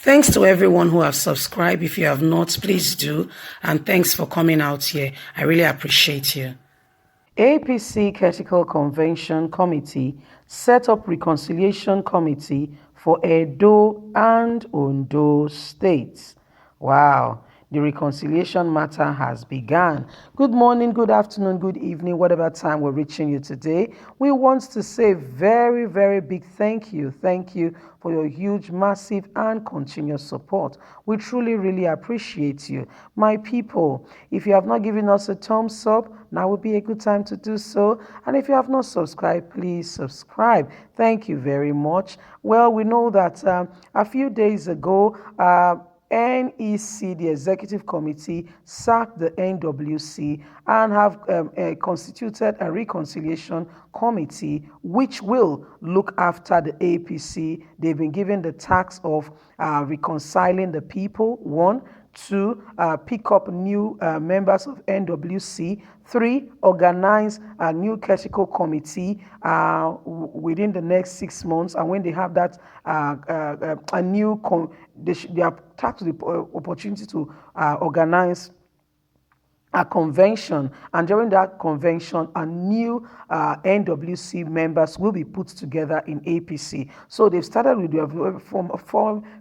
Thanks to everyone who have subscribed. If you have not, please do. And thanks for coming out here. I really appreciate you. APC Caretaker Convention Committee set up Reconciliation Committee for Edo and Ondo states. Wow, the reconciliation matter has begun. Good morning, good afternoon, good evening, whatever time we're reaching you today. We want to say very, very big thank you. Thank you for your huge, massive, and continuous support. We truly, really appreciate you. My people, if you have not given us a thumbs up, now would be a good time to do so. And if you have not subscribed, please subscribe. Thank you very much. Well, we know that a few days ago, NEC, the Executive Committee, sacked the NWC and have constituted a reconciliation committee which will look after the APC. They've been given the task of reconciling the people, one. Two, pick up new members of NWC. Three, organize a new critical committee within the next 6 months. And when they have that, a new, they are tasked with the opportunity to organize a convention, and during that convention, a new NWC members will be put together in APC. So they've started with the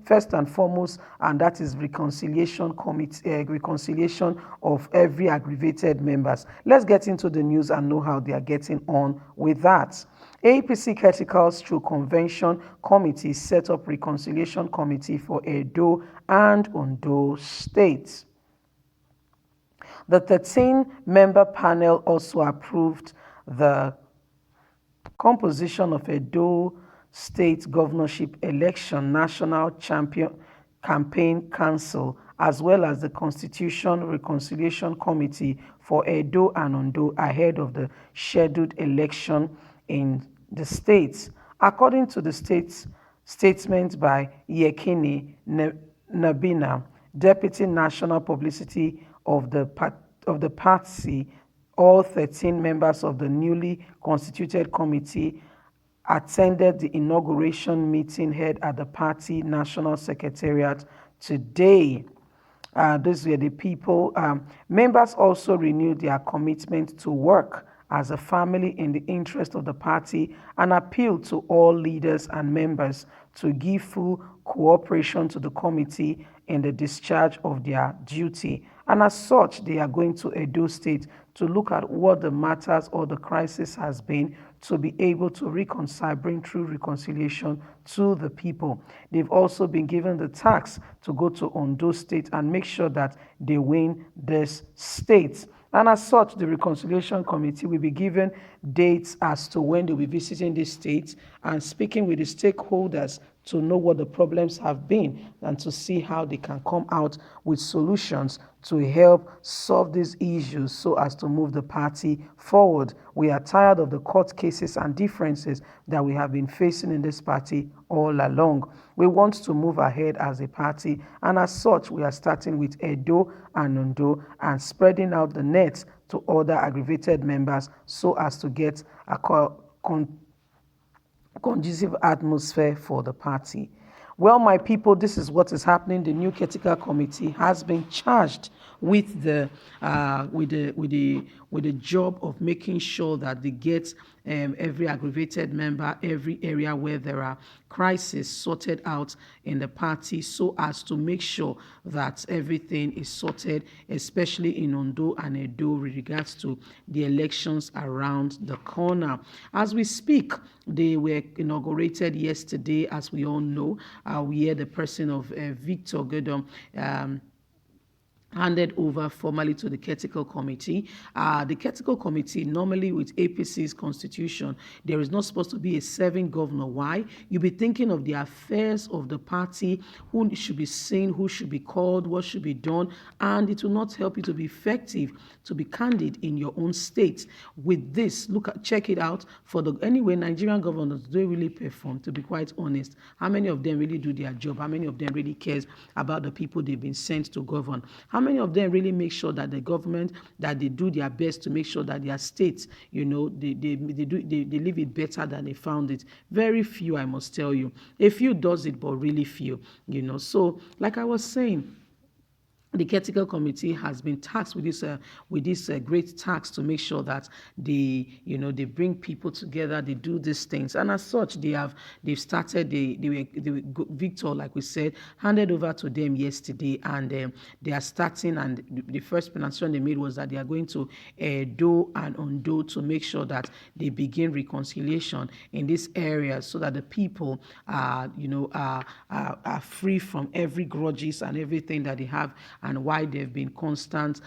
first and foremost, and that is reconciliation committee, reconciliation of every aggravated members. Let's get into the news and know how they are getting on with that. APC Caretaker through Convention Committee set up Reconciliation Committee for Edo and Ondo states. The 13-member panel also approved the composition of Edo State Governorship Election National Campaign Council, as well as the Constitution Reconciliation Committee for Edo and Ondo ahead of the scheduled election in the states. According to the statement by Yekini Nabina, Deputy National Publicity of the party, all 13 members of the newly constituted committee attended the inauguration meeting held at the party national secretariat today. These were the people. Members also renewed their commitment to work as a family in the interest of the party and appealed to all leaders and members to give full cooperation to the committee in the discharge of their duty. And as such, they are going to Edo State to look at what the matters or the crisis has been to be able to reconcile, bring true reconciliation to the people. They've also been given the task to go to Ondo State and make sure that they win this state. And as such, the Reconciliation Committee will be given dates as to when they'll be visiting these states and speaking with the stakeholders to know what the problems have been and to see how they can come out with solutions to help solve these issues so as to move the party forward. We are tired of the court cases and differences that we have been facing in this party all along. We want to move ahead as a party, and as such, we are starting with Edo and Ondo and spreading out the net to other aggravated members so as to get a conducive atmosphere for the party. Well, my people, this is what is happening. The new Caretaker Committee has been charged with the job of making sure that they get every aggravated member, every area where there are crises sorted out in the party so as to make sure that everything is sorted, especially in Ondo and Edo with regards to the elections around the corner. As we speak, they were inaugurated yesterday, as we all know. We hear the person of Victor Godom handed over formally to the Caretaker Committee. The Caretaker Committee, normally with APC's constitution, there is not supposed to be a serving governor. Why? You'll be thinking of the affairs of the party, who should be seen, who should be called, what should be done, and it will not help you to be effective, to be candid in your own state. With this, check it out. Anyway, Nigerian governors, do really perform, to be quite honest. How many of them really do their job? How many of them really cares about the people they've been sent to govern? How many of them really make sure that the government, that they do their best to make sure that their states, they leave it better than they found it? Very few, I must tell you. A few does it, but really few. So like I was saying, the Caretaker Committee has been tasked with this great task to make sure that they bring people together, they do these things, and as such, they've started. Victor, like we said, handed over to them yesterday, and they are starting. And the first pronunciation they made was that they are going to do and undo to make sure that they begin reconciliation in this area, so that the people are free from every grudges and everything that they have, and why there have been constant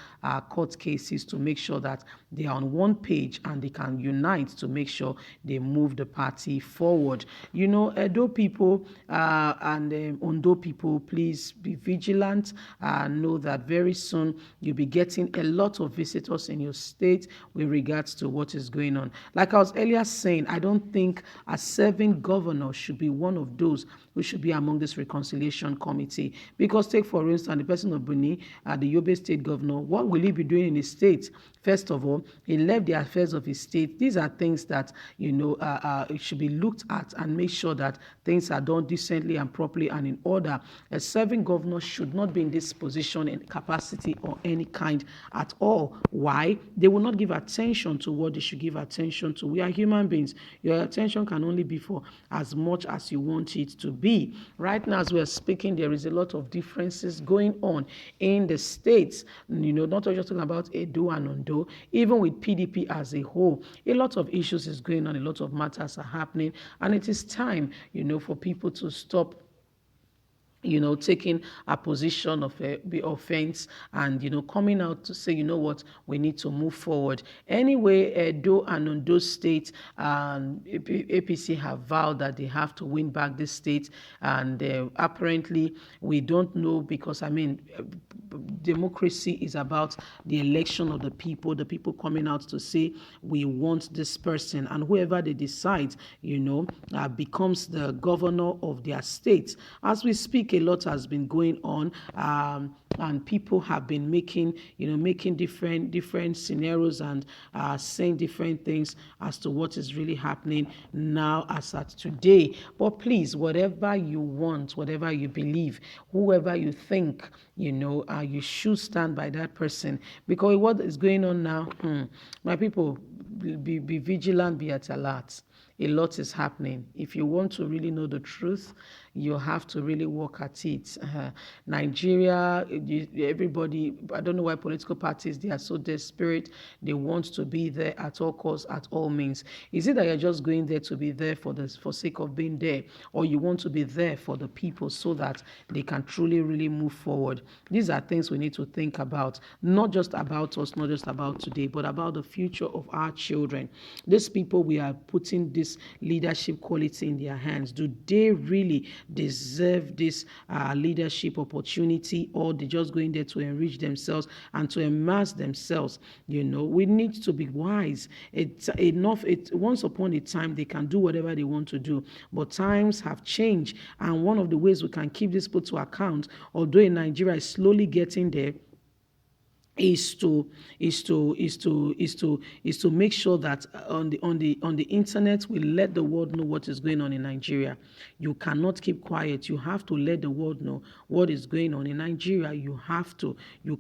court cases, to make sure that they are on one page and they can unite to make sure they move the party forward. Edo people and Ondo people, please be vigilant. Know that very soon you'll be getting a lot of visitors in your state with regards to what is going on. Like I was earlier saying, I don't think a serving governor should be one of those who should be among this reconciliation committee. Because take, for instance, the person of Buni, the Yobe state governor, what will he be doing in his state? First of all, he left the affairs of his state. These are things that, it should be looked at and make sure that things are done decently and properly and in order. A serving governor should not be in this position in capacity or any kind at all. Why? They will not give attention to what they should give attention to. We are human beings. Your attention can only be for as much as you want it to be. Right now, as we are speaking, there is a lot of differences going on in the states. Not just talking about Edo and Ondo, even with PDP as a whole. A lot of issues is going on, a lot of matters are happening, and it is time, for people to stop taking a position of offense and, coming out to say, what, we need to move forward. Anyway, Edo and Ondo State, APC have vowed that they have to win back this state, and apparently we don't know, because, democracy is about the election of the people coming out to say, we want this person, and whoever they decide, becomes the governor of their state. As we speak, a lot has been going on, and people have been making different scenarios and saying different things as to what is really happening now as at today. But please, whatever you want, whatever you believe, whoever you think, you should stand by that person, because what is going on now, my people, be vigilant, be at alert. A lot is happening. If you want to really know the truth, you have to really work at it. Nigeria, everybody, I don't know why political parties, they are so desperate. They want to be there at all costs, at all means. Is it that you're just going there to be there for sake of being there, or you want to be there for the people so that they can truly, really move forward? These are things we need to think about, not just about us, not just about today, but about the future of our children. These people we are putting this leadership quality in their hands, do they really deserve this leadership opportunity, or they just going there to enrich themselves and to immerse themselves? We need to be wise. It's enough. Once upon a time they can do whatever they want to do, but times have changed, and one of the ways we can keep this put to account, although in Nigeria is slowly getting there, is to make sure that on the internet we let the world know what is going on in Nigeria. You cannot keep quiet. You have to let the world know what is going on in Nigeria. You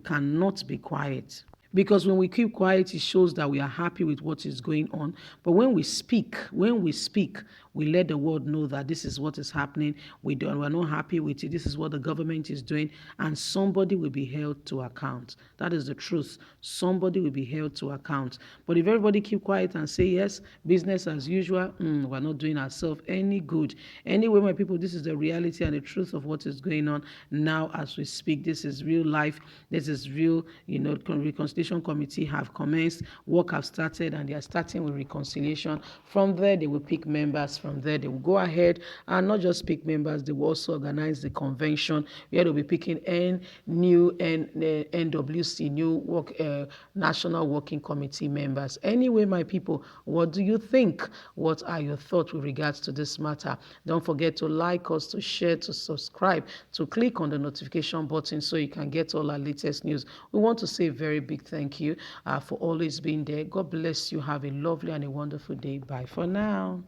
cannot be quiet. Because when we keep quiet, it shows that we are happy with what is going on. But when we speak, we let the world know that this is what is happening. We're not happy with it. This is what the government is doing. And somebody will be held to account. That is the truth. Somebody will be held to account. But if everybody keep quiet and say, yes, business as usual, we're not doing ourselves any good. Anyway, my people, this is the reality and the truth of what is going on now as we speak. This is real life. This is real, reconciliation notification committee have commenced, work have started, and they are starting with reconciliation. From there, they will pick members. From there, they will go ahead and not just pick members, they will also organize the convention where they'll be picking NWC, new National Working Committee members. Anyway, my people, what do you think? What are your thoughts with regards to this matter? Don't forget to like us, to share, to subscribe, to click on the notification button so you can get all our latest news. We want to say a very big thank you for always being there. God bless you. Have a lovely and a wonderful day. Bye for now.